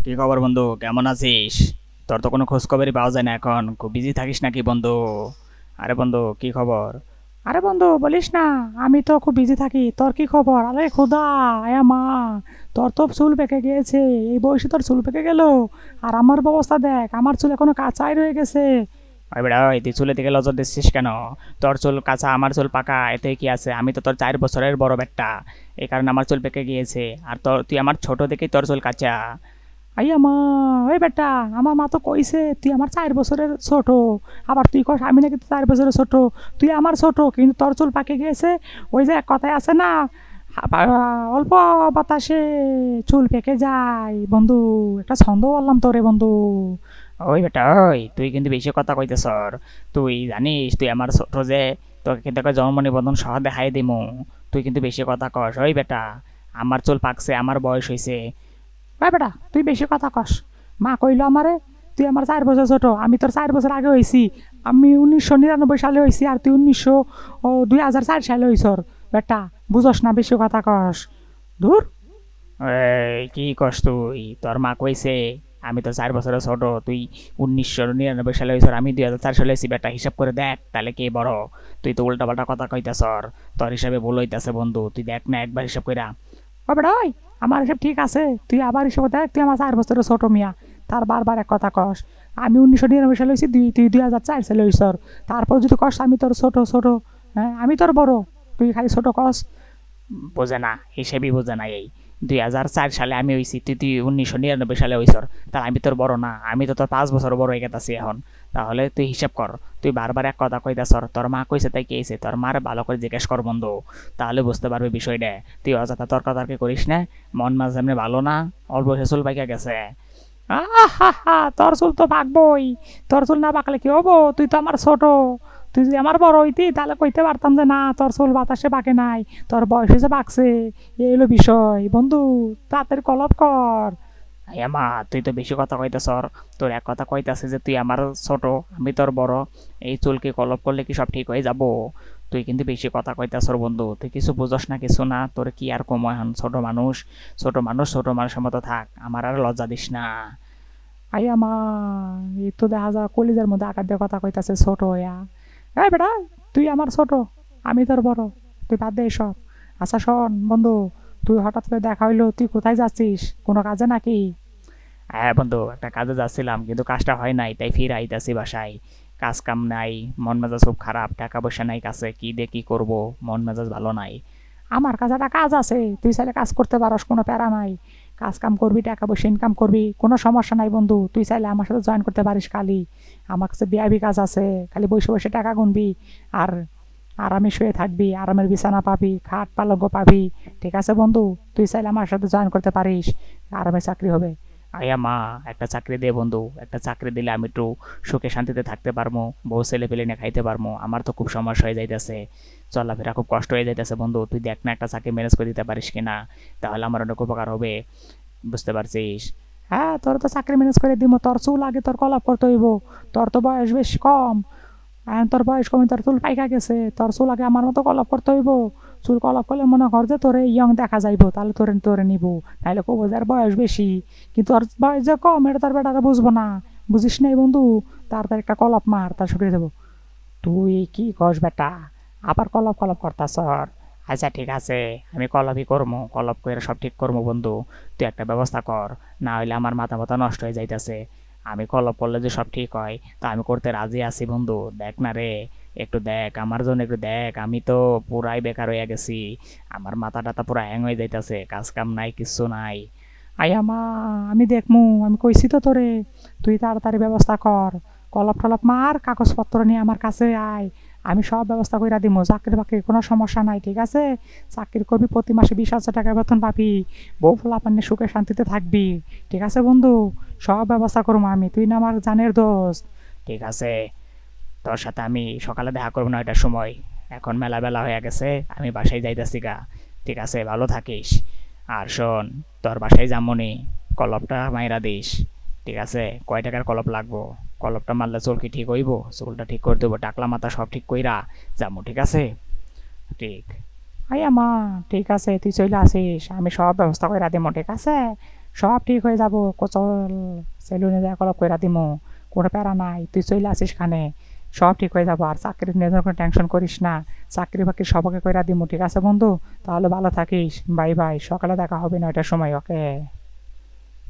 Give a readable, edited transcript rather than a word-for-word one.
কি খবর বন্ধু, কেমন আছিস? তোর তো কোনো খোঁজ খবরই পাওয়া যায় না, এখন খুব বিজি থাকিস নাকি বন্ধু? আরে বন্ধু, কি খবর? আরে বন্ধু বলিস না। আমি তো খুব বিজি থাকি। তোর কি খবর? আরে খোদা, আয়া মা, তোর তো চুল পেকে গিয়েছে। এই বয়সে তোর চুল পেকে গেল। আর আমার অবস্থা দেখ, আমার চুল এখনো কাঁচাই রয়ে গেছে। ওই বেড়া, ওই তুই চুলের দিকে নজর দিচ্ছিস কেন? তোর চুল কাঁচা, আমার চুল পাকা, এতে কি আছে? আমি তো তোর 4 বছরের বড় বেটা, এই কারণে আমার চুল পেকে গিয়েছে। আর তোর, তুই আমার ছোট দেখেই তোর চুল কাঁচা। আইয়া মা, ওই বেটা, আমার মা তো কইছে তুই আমার 4 বছরের ছোট। আবার তুই কস আমি নাকি 4 বছরের ছোট। তুই আমার ছোট, কিন্তু তোর চুল পাকে গিয়েছে। ওই যে এক কথায় আছে না, অল্প বাতাসে চুল পেকে যায় বন্ধু। একটা ছন্দ বললাম তোরে বন্ধু। ওই বেটা, ওই তুই কিন্তু বেশি কথা কইতেছর। তুই জানিস তুই আমার ছোট যে, তোকে কিন্তু একটা জন্ম নিবন্ধন সহ দেখাই দিমু। তুই কিন্তু বেশি কথা কস। ওই বেটা, আমার চুল পাকছে, আমার বয়স হয়েছে। ভাই বেটা, তুই বেশি কথা কস। মা কইলো আমারে তুই আমার 4 বছর ছোট। আমি তোর 4 বছর আগে হয়েছি। আমি 1999 সালে হয়েছি, আর তুই 2004 সালে হয়েছর। বেটা, বুঝস না, বেশি কথা কস। দূর। এই কি কস তুই? তোর মা কইছে আমি তো 4 বছরের ছোট, তুই 1999 সালে হয়েছ, আমি 2004 সালে হয়েছি। বেটা, হিসাব করে দেখ তাহলে কে বড়। তুই তো উল্টা পাল্টা কথা কইতাছর। তোর হিসাবে ভুল হইতাছে বন্ধু, তুই দেখ না একবার হিসাব কইরা। ও বেটা ওই, আমার এসব ঠিক আছে। তুই আবার এসব দেখ, তুই আমার 4 বছরের ছোট মিয়া। তার বারবার এক কথা কস। আমি 1999 সালে হয়েছি, তুই 2004 সালে হয়েছর। তারপর যদি কস আমি তোর ছোট ছোট, হ্যাঁ আমি তোর বড়, তুই খালি ছোট কস। বোঝে না, হিসেবই বোঝে না। এই 2004 সালে আমি হইছি, তুই তুই 1999 সালে হইছর। তাহলে আমি তোর বড় না? আমি তো তোর 5 বছর বড় হয়ে গেতাছি এখন। তাহলে তুই হিসাব কর। তুই বারবার এক কথা কইতাছর। তোর মা কইছে তাই কে হইছে? তোর মার ভালো করে জিজ্ঞেস কর বন্ধু, তাহলে বুঝতে পারবি বিষয়টা। তুই অযথা তর্কাতর্কি করিস না। মন মাঝে এমনি ভালো না, অল্প বয়সে চুল পাইকা গেছে। আহা, তোর চুল তো পাকবই। তোর চুল না পাকলে কি হবো? তুই তো আমার ছোট। তুই যদি আমার বড় হইতি তাহলে কইতে পারতাম যে না, তোর চুল বাতাসে পাকে নাই, তোর বয়স হয়েছে পাকছে। এই হলো বিষয় বন্ধু। তাড়াতাড়ি কলপ কর। মা, তুই তো বেশি কথা কইতেছর। তোর এক কথা কইতাছে যে তুই আমার ছোট, আমি তোর বড়। এই চুলকে কলপ করলে কি সব ঠিক হয়ে যাব? তুই কিন্তু বেশি কথা কইতাছর বন্ধু, তুই কিছু বুঝস না, কিছু না। তোর কি আর কম এখন? ছোট মানুষ, ছোট মানুষ ছোট মানুষের মতো থাক, আমার আর লজ্জা দিস না। আইয়া মা, এই তো দেখা যায় কলিজার মধ্যে আকার দিয়ে কথা কইতাছে ছোট হইয়া। এই বেটা, তুই আমার ছোট, আমি তোর বড়। তুই বাদ দে সব। আচ্ছা শোন বন্ধু, তুই হঠাৎ করে দেখা হইলো, তুই কোথায় যাচ্ছিস? কোনো কাজে নাকি? হ্যাঁ বন্ধু, একটা কাজে যাচ্ছিলাম, কিন্তু কাজটা হয় নাই, তাই ফিরে আইতাছি বাসায়। কাজ কাম নাই, মন মেজাজ খুব খারাপ, টাকা পয়সা নাই কাছে, কি দিয়ে কি করবো, মন মেজাজ ভালো নাই। আমার কাছে একটা কাজ আছে, তুই চাইলে কাজ করতে পারস, কোনো প্যারা নাই। কাজ কাম করবি, টাকা পয়সা ইনকাম করবি, কোনো সমস্যা নাই বন্ধু। তুই চাইলে আমার সাথে জয়েন করতে পারিস খালি। আমার কাছে বিআইবি কাজ আছে, খালি বসে বসে টাকা গুনবি। আর আরামে শুয়ে থাকবি, আরামের বিছানা পাবি, খাট পালঙ্ক পাবি। ঠিক আছে বন্ধু, তুই চাইলে আমার সাথে জয়েন করতে পারিস। আরামে চাকরি হবে। মা, একটা চাকরি দে বন্ধু, একটা চাকরি দিলে আমি একটু সুখে শান্তিতে থাকতে পারবো, বউ ছেলে পেলে নিয়ে খাইতে পারবো। আমার তো খুব সমস্যা হয়ে যাইতেছে, চলাফেরা খুব কষ্ট হয়ে যাইতেছে বন্ধু। তুই দেখ না একটা চাকরি ম্যানেজ করে দিতে পারিস কিনা, তাহলে আমার অনেক উপকার হবে। বুঝতে পারছিস? হ্যাঁ, তোর তো চাকরি ম্যানেজ করে দিব। তোর চুল আগে তোর কলাপ করতে হইব। তোর তো বয়স বেশ কম। এখন তোর বয়স কমে, তোর চুল পাইকা গেছে। তোর চুল আগে আমার মতো কলপ করতে হইব। চুল কলপ করলে মনে কর যে তোরে ইয়ং দেখা যাইব, তাহলে তোরে তোরে নিব। নাহলে কব যে আর বয়স বেশি, কিন্তু তোর বয়স যে কম, এটা তোর বেটারা বুঝবো না। বুঝিস নাই বন্ধু? তার একটা কলপ মার, তার শুকিয়ে যাবো। তুই কি কস বেটা? আবার কলপ কলপ করতাস? আচ্ছা ঠিক আছে, আমি কলপই করবো, কলপ করে সব ঠিক করবো বন্ধু। তুই একটা ব্যবস্থা কর, না হইলে আমার মাথা মাথা নষ্ট হয়ে যাইতেছে। আমি কলপ করলে যে সব ঠিক হয় তা আমি করতে রাজি আছি বন্ধু। দেখ না রে, একটু দেখ আমার জন্য, একটু দেখ। আমি তো পুরাই বেকার হয়ে গেছি, আমার মাথা টাথা পুরা হ্যাং হয়ে যাইতেছে, কাজ কাম নাই, কিচ্ছু নাই। আইয়া মা, আমি দেখমু, আমি কইছি তো তোরে। তুই তাড়াতাড়ি ব্যবস্থা কর। কলপ টলপ মার, কাগজপত্র নিয়ে আমার কাছে আয়। আমি সব ব্যবস্থা কইরা দিমু। চাকরি বাকরির কোনো সমস্যা নাই, ঠিক আছে? চাকরি করবি, প্রতি মাসে 20,000 টাকা বেতন পাবি। বউ পোলাপান সুখে শান্তিতে থাকবি। ঠিক আছে বন্ধু? সব ব্যবস্থা করবো আমি, তুই না আমার জানের দোস্ত। ঠিক আছে, তোর সাথে আমি সকালে দেখা করবো না এটার সময়, এখন মেলা বেলা হয়ে গেছে, আমি বাসায় যাইতেছি গা। ঠিক আছে, ভালো থাকিস। আর শোন, তোর বাসায় যামনি, কলপটা মাইরা দিস। ঠিক আছে? কয় টাকার কলপ লাগবো? কলপটা মারলে চুল কি ঠিক হইব? চুলটা ঠিক করে দেবো, টাকলা মাথা সব ঠিক কইরা যাবো। ঠিক আছে? ঠিক। আইয়া মা, ঠিক আছে, তুই চলে আসিস, আমি সব ব্যবস্থা কইরা দিমু। ঠিক আছে? সব ঠিক হয়ে যাবো চল সেলুনে যা কলপ কইরা দিমো কোনো প্যারা নাই তুই চলে আসিস খানে সব ঠিক হয়ে যাবো আর চাকরি নিয়ে যেন কোনো টেনশন করিস না চাকরি বাকরি সবাইকে কইরা দিমো ঠিক আছে বন্ধু তাহলে ভালো থাকিস বাই বাই সকালে দেখা হবে 9টার সময় ওকে